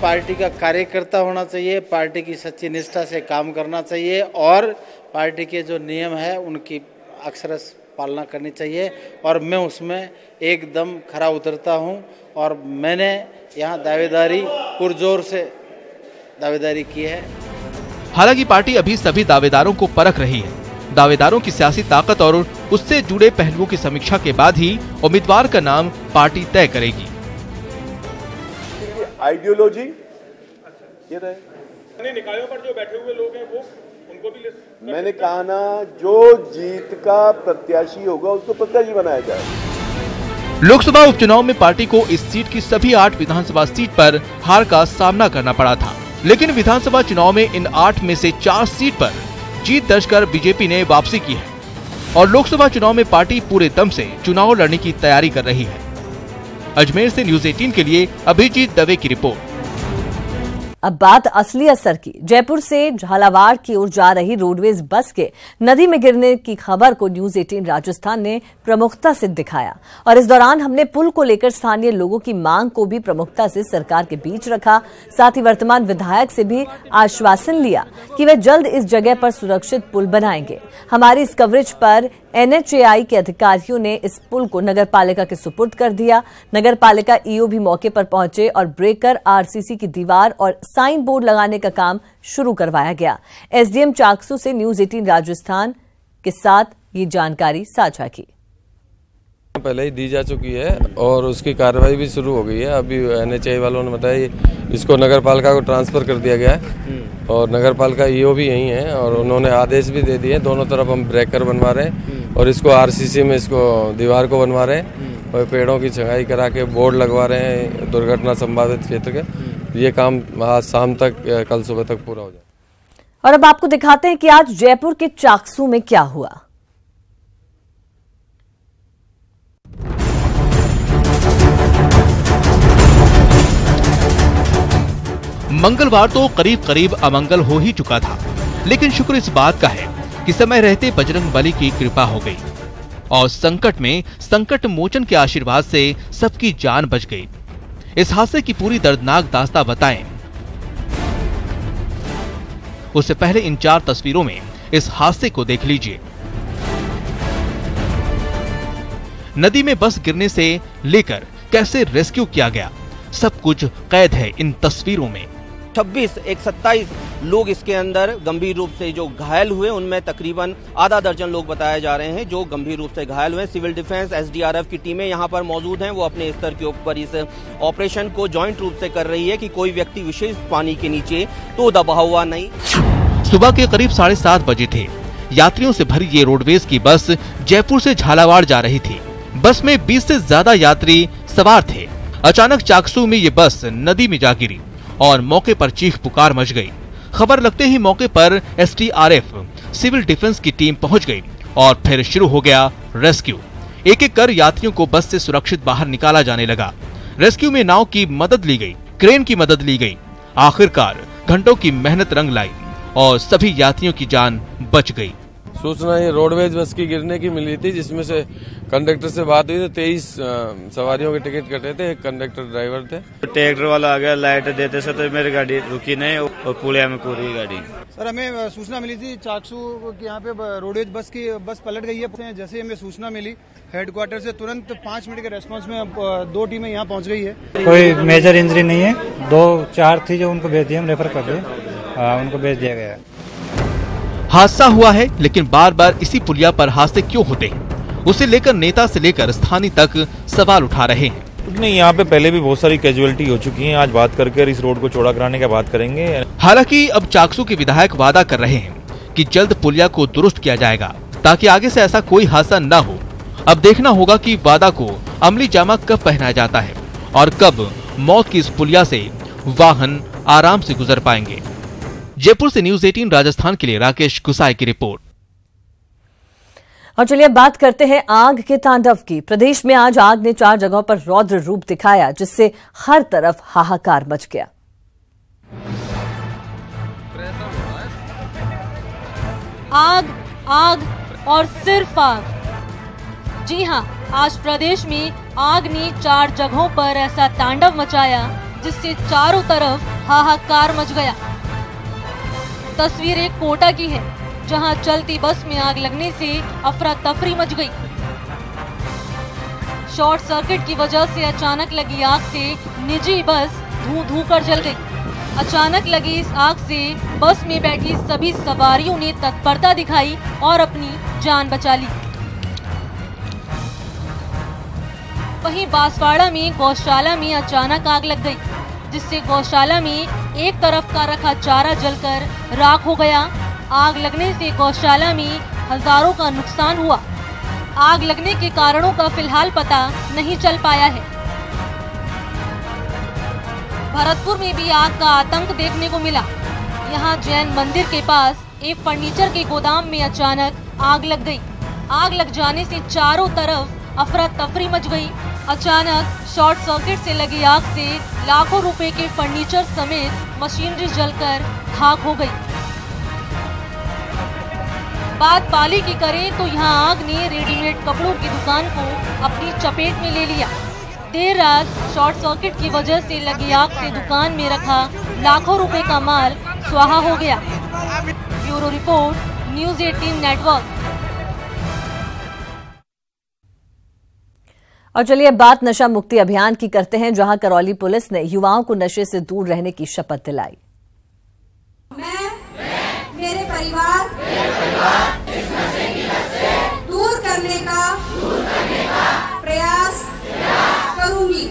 S23: पार्टी का कार्यकर्ता होना चाहिए, पार्टी की सच्ची निष्ठा से काम करना चाहिए और पार्टी के जो नियम है उनकी अक्षरश पालना करनी चाहिए और मैं उसमें एकदम खरा उतरता हूं और मैंने यहां दावेदारी पुरजोर से दावेदारी की है।
S12: हालांकि पार्टी अभी सभी दावेदारों को परख रही है। दावेदारों की सियासी ताकत और उससे जुड़े पहलुओं की समीक्षा के बाद ही उम्मीदवार का नाम पार्टी तय करेगी।
S22: आइडियोलॉजी ये रहे,
S3: निकायों पर जो बैठे हुए लोग हैं वो उनको भी
S22: मैंने कहा ना, जो जीत का प्रत्याशी होगा उसको प्रत्याशी बनाया जाए।
S12: लोकसभा उपचुनाव में पार्टी को इस सीट की सभी 8 विधानसभा सीट पर हार का सामना करना पड़ा था, लेकिन विधानसभा चुनाव में इन 8 में से 4 सीट पर जीत दर्ज कर बीजेपी ने वापसी की है और लोकसभा चुनाव में पार्टी पूरे दम से चुनाव लड़ने की तैयारी कर रही है। अजमेर से न्यूज़ 18 के लिए अभिजीत दवे की रिपोर्ट।
S1: अब बात असली असर की। जयपुर से झालावाड़ की ओर जा रही रोडवेज बस के नदी में गिरने की खबर को न्यूज़ 18 राजस्थान ने प्रमुखता से दिखाया और इस दौरान हमने पुल को लेकर स्थानीय लोगों की मांग को भी प्रमुखता से सरकार के बीच रखा। साथ ही वर्तमान विधायक से भी आश्वासन लिया कि वे जल्द इस जगह पर सुरक्षित पुल बनाएंगे। हमारी इस कवरेज पर NHAI के अधिकारियों ने इस पुल को नगरपालिका के सुपुर्द कर दिया। नगरपालिका ईओ भी मौके पर पहुंचे और ब्रेकर, RCC की दीवार और साइन बोर्ड लगाने का काम शुरू करवाया गया। SDM चाकसू से न्यूज़ 18 राजस्थान के साथ ये जानकारी साझा की।
S4: पहले ही दी जा चुकी है और उसकी कार्रवाई भी शुरू हो गई है। अभी NHAI वालों ने बताया इसको नगरपालिका को ट्रांसफर कर दिया गया है और नगरपालिका ईओ भी यही है और उन्होंने आदेश भी दे दिए। दोनों तरफ हम ब्रेकर बनवा रहे हैं और इसको RCC में इसको दीवार को बनवा रहे हैं और पेड़ों की छंगाई करा के बोर्ड लगवा रहे हैं दुर्घटना संभावित क्षेत्र के। ये काम आज शाम तक, कल सुबह तक पूरा हो जाए।
S1: और अब आपको दिखाते हैं कि आज जयपुर के चाकसू में क्या हुआ।
S12: मंगलवार तो करीब करीब अमंगल हो ही चुका था, लेकिन शुक्र इस बात का है कि समय रहते बजरंग बली की कृपा हो गई और संकट में संकट मोचन के आशीर्वाद से सबकी जान बच गई। इस हादसे की पूरी दर्दनाक दास्तां बताएं। उससे पहले इन 4 तस्वीरों में इस हादसे को देख लीजिए। नदी में बस गिरने से लेकर कैसे रेस्क्यू किया गया, सब कुछ कैद है इन तस्वीरों में।
S5: 27 लोग इसके अंदर गंभीर रूप से जो घायल हुए, उनमें तकरीबन आधा दर्जन लोग बताए जा रहे हैं जो गंभीर रूप से घायल हुए। सिविल डिफेंस, SDRF की टीमें यहां पर मौजूद हैं। वो अपने स्तर के ऊपर इस ऑपरेशन को जॉइंट रूप से कर रही है कि कोई व्यक्ति विशेष पानी के नीचे तो दबा हुआ नहीं।
S12: सुबह के करीब 7:30 बजे थे। यात्रियों से भरी ये रोडवेज की बस जयपुर से झालावाड़ जा रही थी। बस में 20 से ज्यादा यात्री सवार थे। अचानक चाकसू में ये बस नदी में जा गिरी और मौके पर चीख पुकार मच गई। खबर लगते ही मौके पर SDRF, सिविल डिफेंस की टीम पहुंच गई और फिर शुरू हो गया रेस्क्यू। एक एक कर यात्रियों को बस से सुरक्षित बाहर निकाला जाने लगा। रेस्क्यू में नाव की मदद ली गई, क्रेन की मदद ली गई। आखिरकार घंटों की मेहनत रंग लाई और सभी यात्रियों की जान बच गई।
S4: सूचना ये रोडवेज बस की गिरने की मिली थी, जिसमें से कंडक्टर से बात हुई तो 23 सवारियों के टिकट कटे थे। एक कंडक्टर ड्राइवर थे।
S24: ट्रैक्टर वाला आ गया, लाइट देते से तो मेरी गाड़ी रुकी नहीं और पुलिया में पूरी गाड़ी।
S25: सर, हमें सूचना मिली थी चाकसू की यहाँ पे रोडवेज बस पलट गई है। जैसे हमें सूचना मिली हेडक्वार्टर से, तुरंत 5 मिनट के रेस्पॉन्स में 2 टीमें यहाँ पहुँच गई है।
S26: कोई मेजर इंजरी नहीं है, 2-4 थी जो उनको भेज दिया, हम रेफर कर दिए, उनको भेज दिया गया है।
S12: हादसा हुआ है, लेकिन बार बार इसी पुलिया पर हादसे क्यों होते हैं, उसे लेकर नेता से लेकर स्थानीय तक सवाल उठा रहे हैं।
S27: नहीं, यहाँ पे पहले भी बहुत सारी कैजुअलिटी हो चुकी है। आज बात करके इस रोड को चौड़ा कराने की बात करेंगे।
S12: हालांकि अब चाकसू के विधायक वादा कर रहे हैं कि जल्द पुलिया को दुरुस्त किया जाएगा ताकि आगे से ऐसा कोई हादसा न हो। अब देखना होगा कि वादा को अमली जामा कब पहनाया जाता है और कब मौत की इस पुलिया से वाहन आराम से गुजर पाएंगे। जयपुर से न्यूज़ 18 राजस्थान के लिए राकेश गुसाई की रिपोर्ट।
S1: और चलिए अब बात करते हैं आग के तांडव की। प्रदेश में आज आग ने 4 जगहों पर रौद्र रूप दिखाया, जिससे हर तरफ हाहाकार मच गया।
S28: आग, आग और सिर्फ आग। जी हां, आज प्रदेश में आग ने 4 जगहों पर ऐसा तांडव मचाया जिससे चारों तरफ हाहाकार मच गया। तस्वीर एक कोटा की है, जहां चलती बस में आग लगने से अफरा तफरी मच गई। शॉर्ट सर्किट की वजह से अचानक लगी आग से निजी बस धूं कर जल गई। अचानक लगी इस आग से बस में बैठी सभी सवारियों ने तत्परता दिखाई और अपनी जान बचा ली। वहीं बांसवाड़ा में गौशाला में अचानक आग लग गई, जिससे गौशाला में एक तरफ का रखा चारा जलकर राख हो गया। आग लगने से गौशाला में हजारों का नुकसान हुआ। आग लगने के कारणों का फिलहाल पता नहीं चल पाया है। भरतपुर में भी आग का आतंक देखने को मिला। यहाँ जैन मंदिर के पास एक फर्नीचर के गोदाम में अचानक आग लग गई। आग लग जाने से चारों तरफ अफरा तफरी मच गई। अचानक शॉर्ट सर्किट से लगी आग से लाखों रुपए के फर्नीचर समेत मशीनरी जलकर खाक हो गई। बात पाली की करें तो यहाँ आग ने रेडीमेड कपड़ों की दुकान को अपनी चपेट में ले लिया। देर रात शॉर्ट सर्किट की वजह से लगी आग से दुकान में रखा लाखों रुपए का माल स्वाहा हो गया। Bureau report, news 18 network.
S1: और चलिए अब बात नशा मुक्ति अभियान की करते हैं, जहां करौली पुलिस ने युवाओं को नशे से दूर रहने की शपथ दिलाई।
S6: मेरे परिवार इस नशे की लत से दूर करने का प्रयास करूंगी।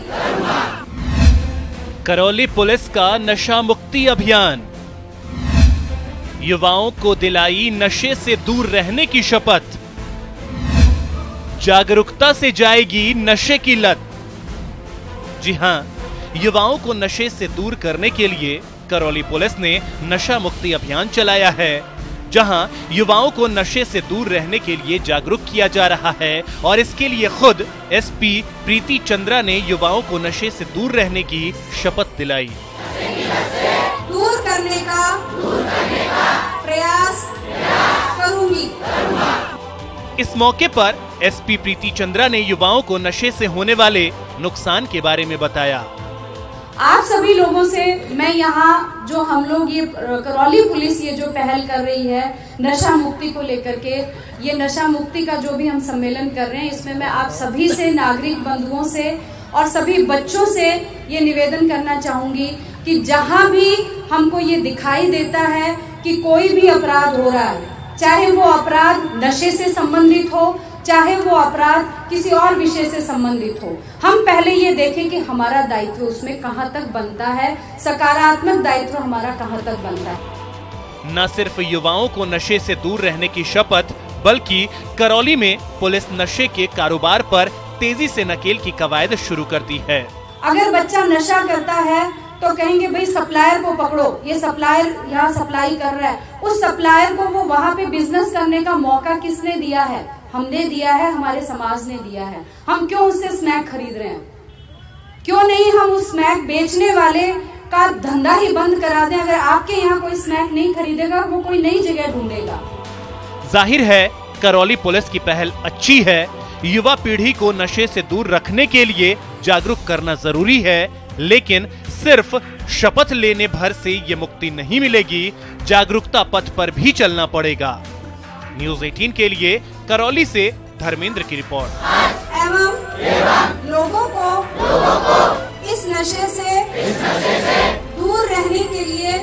S7: करौली पुलिस का नशा मुक्ति अभियान, युवाओं को दिलाई नशे से दूर रहने की शपथ। जागरूकता से जाएगी नशे की लत। जी हां, युवाओं को नशे से दूर करने के लिए करौली पुलिस ने नशा मुक्ति अभियान चलाया है, जहां युवाओं को नशे से दूर रहने के लिए जागरूक किया जा रहा है। और इसके लिए खुद एसपी प्रीति चंद्रा ने युवाओं को नशे से दूर रहने की शपथ दिलाई।
S6: दूर करने का प्रयास करूंगी।
S7: इस मौके पर एसपी प्रीति चंद्रा ने युवाओं को नशे से होने वाले नुकसान के बारे में बताया।
S6: आप सभी लोगों से मैं यहाँ जो हम लोग ये करौली पुलिस ये जो पहल कर रही है नशा मुक्ति को लेकर के, ये नशा मुक्ति का जो भी हम सम्मेलन कर रहे हैं, इसमें मैं आप सभी से, नागरिक बंधुओं से और सभी बच्चों से ये निवेदन करना चाहूंगी कि जहाँ भी हमको ये दिखाई देता है कि कोई भी अपराध हो रहा है, चाहे वो अपराध नशे से संबंधित हो, चाहे वो अपराध किसी और विषय से संबंधित हो, हम पहले ये देखें कि हमारा दायित्व उसमें कहाँ तक बनता है, सकारात्मक दायित्व हमारा कहाँ तक बनता है।
S7: न सिर्फ युवाओं को नशे से दूर रहने की शपथ, बल्कि करौली में पुलिस नशे के कारोबार पर तेजी से नकेल की कवायद शुरू कर दी है।
S6: अगर बच्चा नशा करता है तो कहेंगे भाई सप्लायर को पकड़ो, ये सप्लायर यहाँ सप्लाई कर रहा है। उस सप्लायर को वो वहाँ पे बिजनेस करने का मौका किसने दिया है? हमने दिया है, हमारे समाज ने दिया है। हम क्यों उससे स्नैक खरीद रहे हैं? क्यों नहीं हम उस स्नैक बेचने वाले का धंधा ही बंद करा दें? अगर आपके यहाँ कोई स्नैक नहीं खरीदेगा, वो कोई नई जगह ढूंढेगा।
S7: जाहिर है करौली पुलिस की पहल अच्छी है। युवा पीढ़ी को नशे से दूर रखने के लिए जागरूक करना जरूरी है, लेकिन सिर्फ शपथ लेने भर से ये मुक्ति नहीं मिलेगी। जागरूकता पथ पर भी चलना पड़ेगा। न्यूज़ 18 के लिए करौली से धर्मेंद्र की रिपोर्ट।
S6: एवं लोगों को इस नशे से दूर रहने के लिए।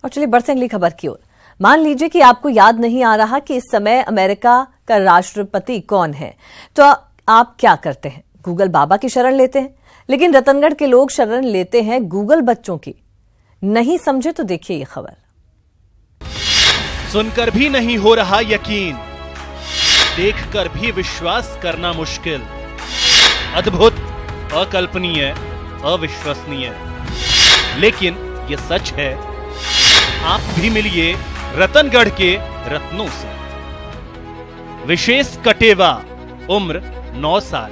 S1: और चलिए बढ़ते अगली खबर की ओर। मान लीजिए कि आपको याद नहीं आ रहा कि इस समय अमेरिका का राष्ट्रपति कौन है, तो आप क्या करते हैं? गूगल बाबा की शरण लेते हैं। लेकिन रतनगढ़ के लोग शरण लेते हैं गूगल बच्चों की। नहीं समझे तो देखिए ये खबर।
S7: सुनकर भी नहीं हो रहा यकीन, देखकर भी विश्वास करना मुश्किल। अद्भुत, अकल्पनीय, अविश्वसनीय, लेकिन ये सच है। आप भी मिलिए रतनगढ़ के रत्नों से। विशेष कटेवा, उम्र 9 साल।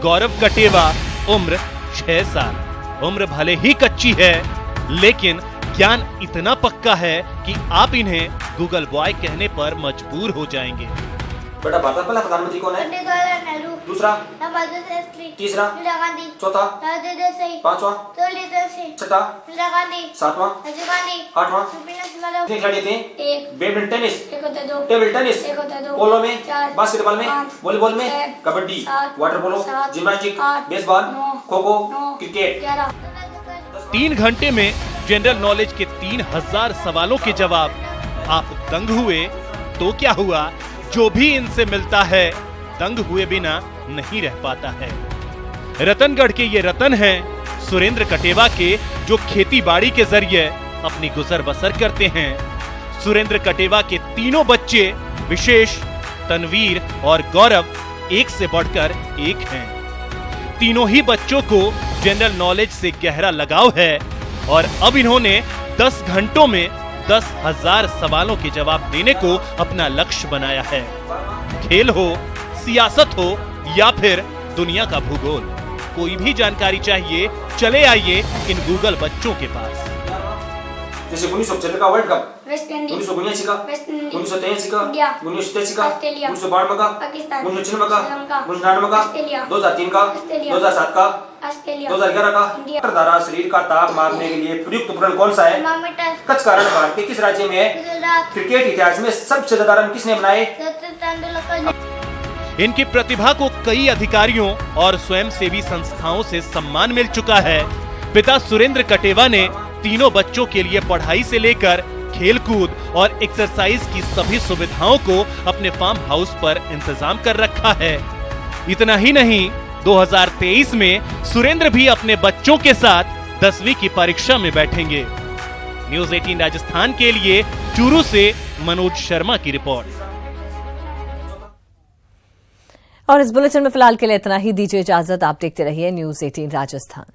S7: गौरव कटेवा, उम्र 6 साल। उम्र भले ही कच्ची है, लेकिन ज्ञान इतना पक्का है कि आप इन्हें गूगल बॉय कहने पर मजबूर हो जाएंगे।
S8: बेटा भारत का पहला प्रधानमंत्री कौन है?
S9: जवाहरलाल नेहरू।
S8: दूसरा? तीसरा?
S9: इंदिरा गांधी।
S8: चौथा?
S9: राजीव गांधी।
S8: पांचवा? छठा?
S9: इंदिरा गांधी।
S8: सातवां?
S9: राजीव गांधी।
S8: आठवां? कितने खिलाड़ी थे?
S9: एक।
S8: Badminton tennis?
S9: एक होता है दो।
S8: Table tennis?
S9: एक होता है दो।
S8: पोलो में?
S9: चार।
S8: बास्केटबॉल में?
S9: पाँच।
S8: वॉलीबॉल में?
S9: छह।
S8: कबड्डी?
S9: सात।
S8: Water polo?
S9: सात।
S12: जिम्नास्टिक?
S9: आठ।
S8: बेसबॉल?
S9: नौ।
S8: खो खो?
S9: नौ।
S8: क्रिकेट?
S9: 11।
S7: 3 घंटे में जनरल नॉलेज के 3000 सवालों के जवाब। आप दंग हुए तो क्या हुआ, जो भी इनसे मिलता है दंग हुए बिना नहीं रह पाता है। रतनगढ़ के ये रतन हैं सुरेंद्र कटेवा के, जो खेती बाड़ी के जरिए अपनी गुजर बसर करते हैं। सुरेंद्र कटेवा के तीनों बच्चे विशेष, तनवीर और गौरव एक से बढ़कर एक हैं। तीनों ही बच्चों को जनरल नॉलेज से गहरा लगाव है और अब इन्होंने 10 घंटों में 10,000 सवालों के जवाब देने को अपना लक्ष्य बनाया है। खेल हो, सियासत हो या फिर दुनिया का भूगोल, कोई भी जानकारी चाहिए, चले आइए इन गूगल बच्चों के पास।
S8: जैसे 1975 का वर्ल्ड कप,
S9: वेस्ट इंडीज,
S8: 1979 का, 1983 का,
S9: इंडिया,
S8: 1987 का,
S9: ऑस्ट्रेलिया,
S8: 1992 का,
S9: पाकिस्तान,
S8: 1996 का,
S9: श्रीलंका,
S8: 1999 का,
S9: ऑस्ट्रेलिया,
S8: 2003 का,
S9: ऑस्ट्रेलिया,
S8: 2007 का,
S9: ऑस्ट्रेलिया,
S8: 2011 का।
S9: इंडिया।
S8: द्वारा शरीर का ताप मापने के लिए प्रयुक्त उपकरण कौन सा है?
S9: थर्मामीटर।
S8: कच्छ का रण भारत के किस राज्य में है?
S9: गुजरात।
S8: क्रिकेट इतिहास में सबसे ज्यादा रन किसने बनाए?
S9: सचिन तेंदुलकर।
S7: इनकी प्रतिभा को कई अधिकारियों और स्वयंसेवी संस्थाओं से सम्मान मिल चुका है। पिता सुरेंद्र कटेवा ने तीनों बच्चों के लिए पढ़ाई से लेकर खेलकूद और एक्सरसाइज की सभी सुविधाओं को अपने फार्म हाउस पर इंतजाम कर रखा है। इतना ही नहीं, 2023 में सुरेंद्र भी अपने बच्चों के साथ 10वीं की परीक्षा में बैठेंगे। न्यूज़ 18 राजस्थान के लिए चूरू से मनोज शर्मा की रिपोर्ट।
S1: और इस बुलेटिन में फिलहाल के लिए इतना ही। दीजिए इजाजत। आप देखते रहिए न्यूज़ 18 राजस्थान।